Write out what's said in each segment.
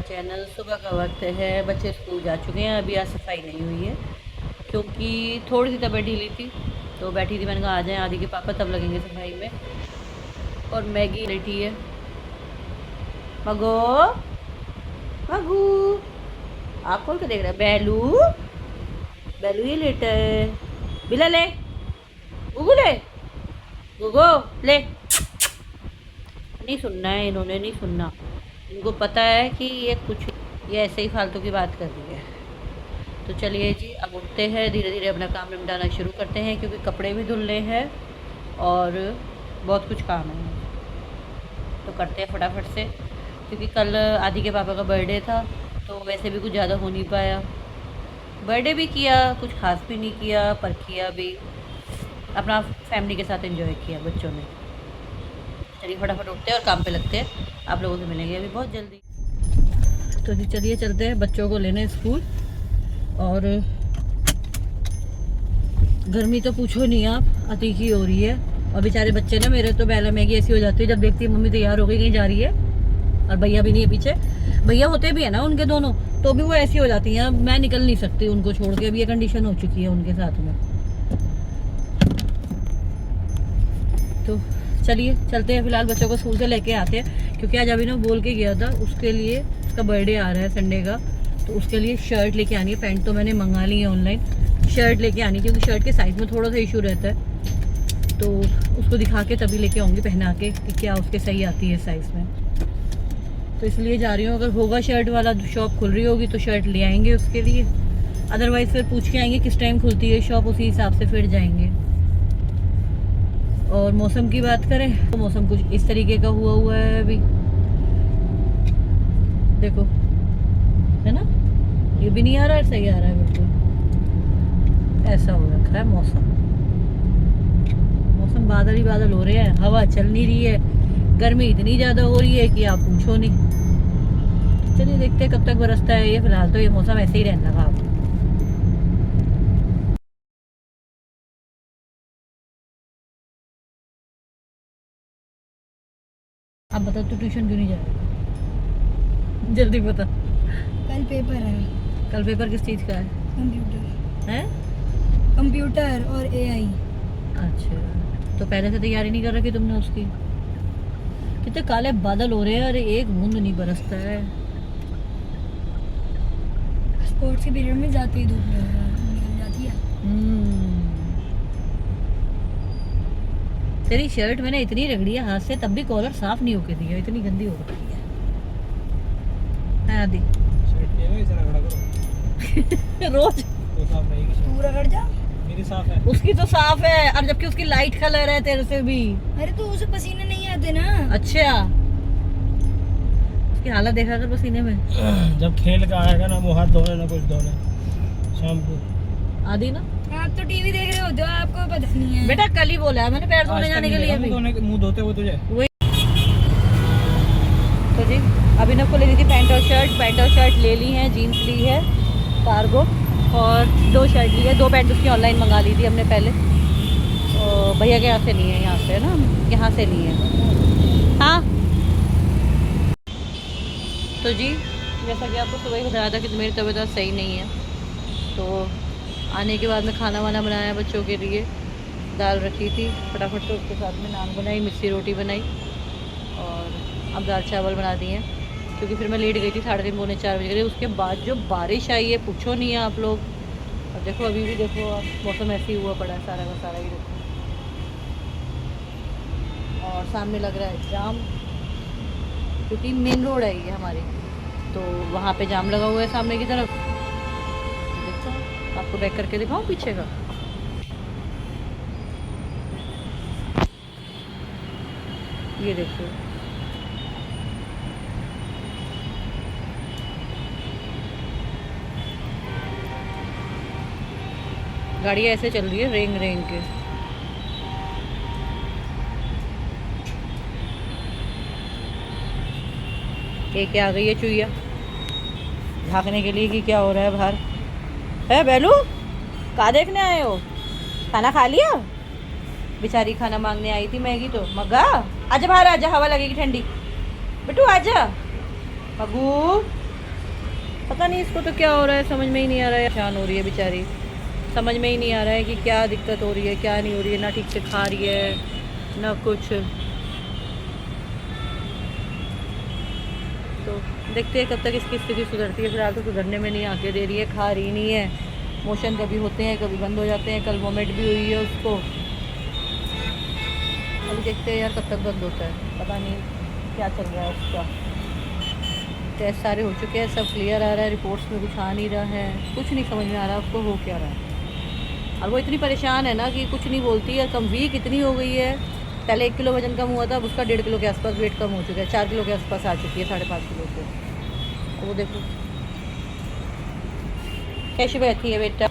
Channel. सुबह का वक्त है, बच्चे स्कूल जा चुके हैं। अभी आज सफाई नहीं हुई है क्योंकि थोड़ी सी तबीयत ढीली थी, तो बैठी थी। मैंने कहा आ जाएं आदि के पापा, तब लगेंगे सफाई में। और मैगी लेटी है। मगो मगू, आप खोल के देख रहे हैं। बैलू बैलू ये लेटा है। बिला ले, गुगू ले, गुगो ले। नहीं सुनना है इन्होंने, नहीं सुनना। इनको पता है कि ये ऐसे ही फालतू की बात कर रही है। तो चलिए जी, अब उठते हैं, धीरे धीरे अपना काम निपटाना शुरू करते हैं क्योंकि कपड़े भी धुलने हैं और बहुत कुछ काम है। तो करते हैं फटाफट से, क्योंकि कल आदि के पापा का बर्थडे था, तो वैसे भी कुछ ज़्यादा हो नहीं पाया। बर्थडे भी किया, कुछ खास भी नहीं किया, पर किया भी, अपना फैमिली के साथ एंजॉय किया बच्चों ने। चलिए फटाफट उठते हैं और काम पे लगते हैं। आप लोगों से मिलेंगे अभी बहुत जल्दी। तो जी चलिए चलते हैं बच्चों को लेने स्कूल। और गर्मी तो पूछो नहीं आप, अति की हो रही है। और बेचारे बच्चे ना मेरे, तो पहले मैगी ऐसी हो जाती है जब देखती है मम्मी तैयार हो गई कहीं जा रही है, और भैया भी नहीं है पीछे। भैया होते भी है ना उनके दोनों, तो भी वो ऐसी हो जाती हैं। मैं निकल नहीं सकती उनको छोड़ के, अभी ये कंडीशन हो चुकी है उनके साथ में। तो चलिए चलते हैं, फिलहाल बच्चों को स्कूल से लेके आते हैं। क्योंकि आज अभी ना बोल के गया था, उसके लिए, उसका बर्थडे आ रहा है संडे का, तो उसके लिए शर्ट लेके आनी है। पैंट तो मैंने मंगा ली है ऑनलाइन, शर्ट लेके आनी, क्योंकि शर्ट के साइज़ में थोड़ा सा इशू रहता है। तो उसको दिखा के तभी लेके आऊँगी, पहना के, कि क्या उसके सही आती है साइज़ में। तो इसलिए जा रही हूँ। अगर होगा शर्ट वाला शॉप खुल रही होगी तो शर्ट ले आएंगे उसके लिए, अदरवाइज़ फिर पूछ के आएंगे किस टाइम खुलती है शॉप, उसी हिसाब से फिर जाएंगे। और मौसम की बात करें तो मौसम कुछ इस तरीके का हुआ है अभी, देखो, है ना, ये भी नहीं आ रहा है, सही आ रहा है बिल्कुल। ऐसा हो रखा है मौसम। मौसम बादल ही बादल हो रहे हैं, हवा चल नहीं रही है, गर्मी इतनी ज़्यादा हो रही है कि आप पूछो नहीं। चलिए देखते हैं कब तक बरसता है ये। फिलहाल तो ये मौसम ऐसे ही रहने लगा। अब बता, तू ट्यूशन क्यों नहीं जा रहा? जल्दी बता। कल पेपर है। कल पेपर किस चीज़ का है? कंप्यूटर हैं? कंप्यूटर और एआई। अच्छा, तो पहले से तैयारी नहीं कर रखी तुमने उसकी? कितने काले बादल हो रहे हैं, अरे एक बूंद नहीं बरसता है। स्पोर्ट्स के पीरियड में जाती ही धूप निकल जाती है। तेरी शर्ट मैंने इतनी रगड़ी है हाथ से, तब भी कॉलर साफ नहीं होके दिया, इतनी गंदी हो रखी है आदि। रोज तो साफ रहेगी शर्ट। तू रगड़ जा। मेरी साफ है। उसकी तो साफ है, और जबकि उसकी लाइट कलर है तेरे से भी। अरे तो उसे पसीने नहीं आते ना। अच्छा, उसकी हालत देखा कर पसीने में। जब खेल का आएगा ना, वो हाथ धोने ना कुछ धोने शाम को। आदि ना, आप तो टीवी देख रहे होते हो, आपको पता नहीं है। बेटा कल ही बोला है मैंने पैर धोने जाने के लिए भी। मुंह धोते हुए तुझे। तो जी अभिनव को लेनी थी पैंट और शर्ट ले ली है, जीन्स ली है कार्गो, और 2 शर्ट ली है। 2 पैंट उसकी ऑनलाइन मंगा ली थी हमने पहले, और भैया के यहाँ से ली है, यहाँ से ना, यहाँ से ली है। हाँ तो जी, जैसा कि आपको सुबह ही बताया था कि मेरी तबीयत सही नहीं है, तो आने के बाद में खाना वाना बनाया बच्चों के लिए। दाल रखी थी, फटाफट से उसके साथ में नान बनाई, मिस्सी रोटी बनाई, और अब दाल चावल बना दिए हैं। क्योंकि फिर मैं लेट गई थी 3:30 पौने 4 बजे गई। उसके बाद जो बारिश आई है पूछो नहीं है आप लोग। और देखो अभी भी देखो, मौसम ऐसे ही हुआ पड़ा है सारा का सारा ही देखो। और सामने लग रहा है जाम, क्योंकि मेन रोड है ये हमारी, तो वहाँ पे जाम लगा हुआ है सामने की तरफ। देखो आपको बैक करके दिखाऊं पीछे का। ये देखो, गाड़ी ऐसे चल रही है रेंग रेंग के। एक आ गई है चुईया झाँकने के लिए कि क्या हो रहा है बाहर। है बेलू, कहाँ देखने आए हो? खाना खा लिया? बेचारी खाना मांगने आई थी मैगी, तो मग्गा आजा बाहर, आजा, हवा लगेगी ठंडी। बेटू आजा, मगू पता नहीं इसको तो क्या हो रहा है, समझ में ही नहीं आ रहा है। परेशान हो रही है बेचारी, समझ में ही नहीं आ रहा है कि क्या दिक्कत हो रही है क्या नहीं हो रही है। ना ठीक से खा रही है ना कुछ। तो देखते हैं कब तक इसकी स्थिति सुधरती है। फिलहाल तो सुधरने में नहीं आके दे रही है, खा रही नहीं है। मोशन कभी होते हैं कभी बंद हो जाते हैं। कल वोमिट भी हुई है उसको। अभी देखते हैं यार कब तक बंद होता है, पता नहीं क्या चल रहा है उसका। टेस्ट सारे हो चुके हैं, सब क्लियर आ रहा है, रिपोर्ट्स में कुछ आ नहीं रहा है, कुछ नहीं समझ में आ रहा उसको हो क्या रहा है। और वो इतनी परेशान है ना कि कुछ नहीं बोलती है। कम वीक इतनी हो गई है, पहले 1 किलो वजन कम हुआ था, अब उसका 1.5 किलो के आसपास वेट कम हो चुका है, 4 किलो के आसपास आ चुकी है, 5.5 किलो से। वो देखो कैसे बैठी है बेटा।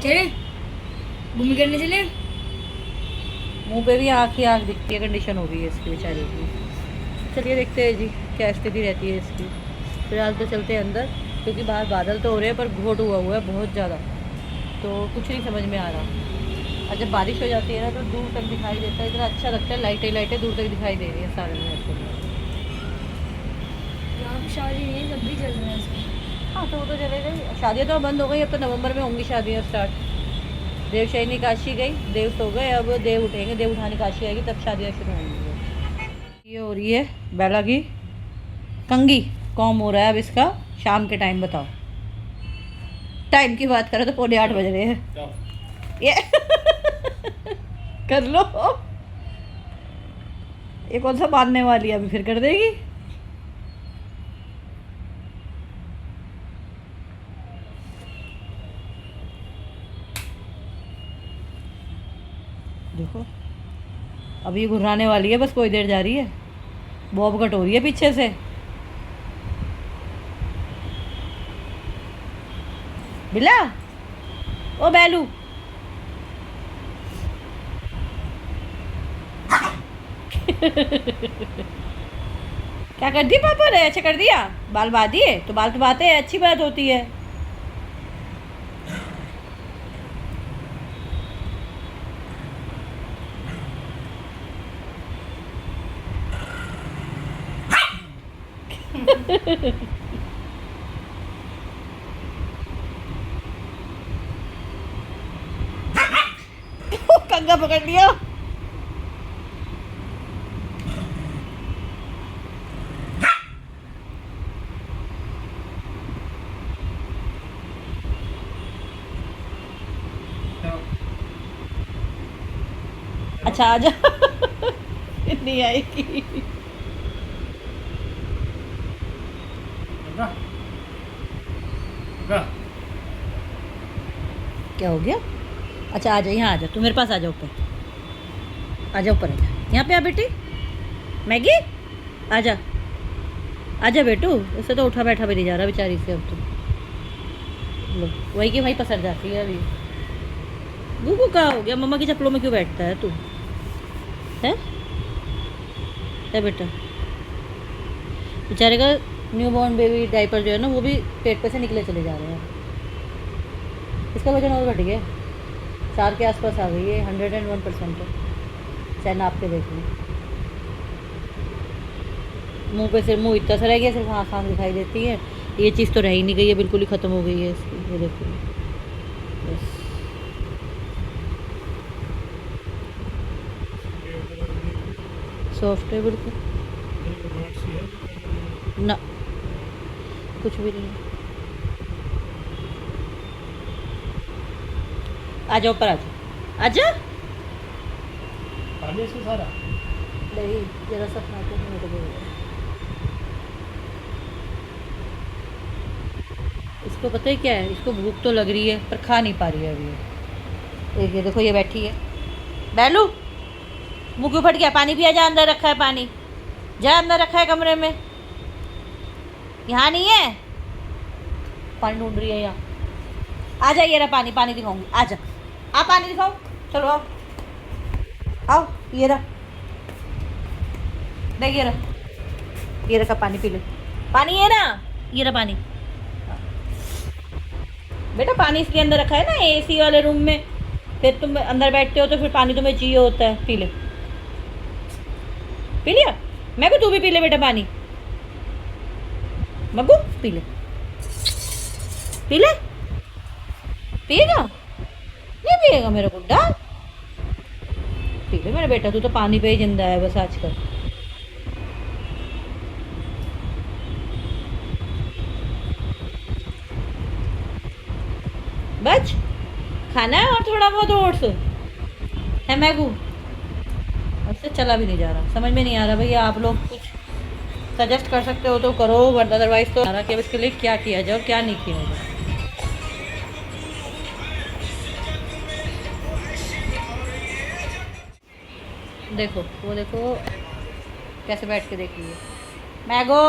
चले घूम करने चले। मुंह पे भी आँख ही आँख दिखती है, कंडीशन हो गई है इसकी बेचारी की। चलिए देखते हैं जी क्या स्थिति रहती है इसकी। फिलहाल तो चलते हैं अंदर, क्योंकि बाहर बादल तो हो रहे हैं पर घोट हुआ है बहुत ज़्यादा, तो कुछ नहीं समझ में आ रहा। और जब बारिश हो जाती है ना तो दूर तक दिखाई देता है, इतना अच्छा लगता है। लाइटें लाइटें दूर तक दिखाई दे रही हैं सारे में। यहाँ पे शादी नहीं है, जब भी चल रहा है इसका। हाँ तो वो तो चले गई, शादियाँ तो बंद हो गई। अब तो नवंबर में होंगी शादियाँ स्टार्ट। देवशयनी काशी गई, देव सो गए, अब देव उठेंगे, देव उठाने काशी आएगी तब शादियाँ शुरू होंगी। ये हो रही है बेला की कंघी, कॉम हो रहा है अब इसका। शाम के टाइम बताओ, टाइम की बात करें तो 7:45 बज रहे हैं ये कर लो। ये कौन सा बांधने वाली है, अभी फिर कर देगी। देखो अब ये घुराने वाली है, बस कोई देर जा रही है। बॉब कट हो रही है पीछे से। बिल्ला ओ बैलू क्या कर दी पापा ने, अच्छा कर दिया, बाल बांध दिए। तो बाल तो बातें अच्छी बात होती है। कंगा पकड़ लिया। अच्छा आजा नहीं आएगी। क्या हो गया? अच्छा आ जा, यहाँ आ जा, तू मेरे पास आ जा, ऊपर आ जा, ऊपर आ जा, यहाँ पे आ बेटी। मैगी आ जा, आ जा बेटू। उससे तो उठा बैठा भी नहीं जा रहा बेचारी से अब तो। लो वही की वही पसर जाती है अभी। गुगू क्या हो गया, मम्मा की चप्पलों में क्यों बैठता है तू? है बेटा, बेचारे का न्यू बॉर्न बेबी डायपर जो है ना वो भी पेट पे से निकले चले जा रहे हैं। इसका वजन और घट गया, 4 के आसपास आ गई है, 101% है। चाहे नाप के देख लें। मुंह पे सिर्फ मुंह इतना सा रह गया, सिर्फ आँख आँख दिखाई देती है। ये चीज़ तो रह ही नहीं गई है, बिल्कुल ही ख़त्म हो गई है इसकी। ये देखो बस। सॉफ्ट है बिल्कुल ना, कुछ भी नहीं। आ जाओ ऊपर, आ जाओ, आ जा। पानी से सारा नहीं जरा सा खा के मेरे को। इसको पता है क्या है, इसको भूख तो लग रही है पर खा नहीं पा रही है अभी। एक ये देखो ये बैठी है। बैलू मुँह क्यों फट गया? पानी पिया जा, अंदर रखा है पानी, जा अंदर रखा है कमरे में, यहाँ नहीं है। पानी ढूंढ रही है यहाँ। आ जा, ये रहा पानी, पानी दिखाऊंगी, आ जा, आ पानी दिखाओ, चलो आओ आओ, ये रहा देख, ये रखा पानी, पी ले पानी, ये रहा पानी। बेटा पानी इसके अंदर रखा है ना एसी वाले रूम में, फिर तुम अंदर बैठते हो तो फिर पानी तुम्हें चाहिए होता है। पी ले, पी लिया? मैं भी, तू भी पी ले बेटा पानी। मग्गू पी ले, पी ले, पिएगा नहीं पिएगा मेरा गुड्डा? पी ले मेरा बेटा, तू तो पानी पे ही जिंदा है बस आजकल। बच खाना है और थोड़ा बहुत ओट्स है मैगू। उससे चला भी नहीं जा रहा, समझ में नहीं आ रहा भैया, आप लोग कुछ सजेस्ट कर सकते हो तो करो, वरना अदरवाइज तो कि अब इसके लिए क्या किया जाए क्या नहीं किया जाए। देखो वो देखो कैसे बैठ के देख रही है। मैगो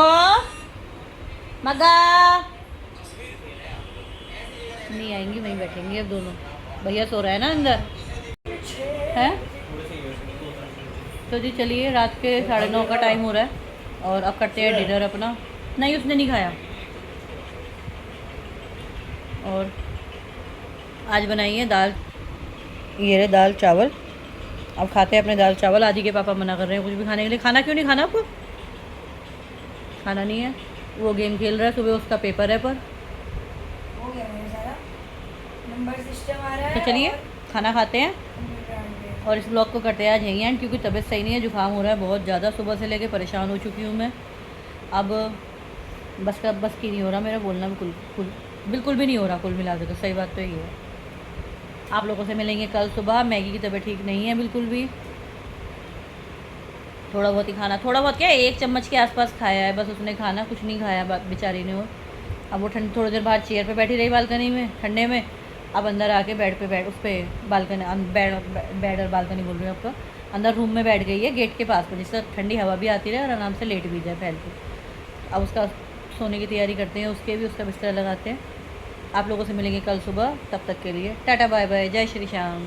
मगा नहीं आएंगी, वहीं बैठेंगी अब दोनों। भैया सो रहा है ना अंदर है। तो जी चलिए, रात के 9:30 का टाइम हो रहा है और अब करते हैं डिनर अपना। नहीं उसने नहीं खाया। और आज बनाई है दाल, ये रहे दाल चावल। अब खाते हैं अपने दाल चावल। आदि के पापा मना कर रहे हैं कुछ भी खाने के लिए। खाना क्यों नहीं खाना आपको? खाना नहीं है, वो गेम खेल रहा है, सुबह उसका पेपर है पर। हो गया मेरा सारा नंबर सिस्टम आ रहा है। तो चलिए खाना खाते हैं और इस ब्लॉग को करते हैं आज यहीं एंड, क्योंकि तबीयत सही नहीं है, जुकाम हो रहा है बहुत ज़्यादा। सुबह से लेके परेशान हो चुकी हूँ मैं। अब बस की नहीं हो रहा मेरा बोलना, बिल्कुल भी नहीं हो रहा कुल मिला के। तो सही बात तो ये है। आप लोगों से मिलेंगे कल सुबह। मैगी की तबीयत ठीक नहीं है बिल्कुल भी। थोड़ा बहुत ही खाना, थोड़ा बहुत क्या 1 चम्मच के आसपास खाया है बस उसने खाना, कुछ नहीं खाया बेचारी ने। और अब वो ठंड थोड़ी देर बाद चेयर पे बैठी रही बालकनी में ठंडे में। अब अंदर आके बेड पे बैठ उस पर बालकनी बेड और बालकनी बोल रही हूँ आपका, अंदर रूम में बैठ गई है गेट के पास पर, जिससे ठंडी हवा भी आती रहे और आराम से लेट भी जाए फैल के। अब उसका सोने की तैयारी करते हैं, उसका बिस्तर लगाते हैं। आप लोगों से मिलेंगे कल सुबह, तब तक के लिए टाटा बाय बाय, जय श्री श्याम।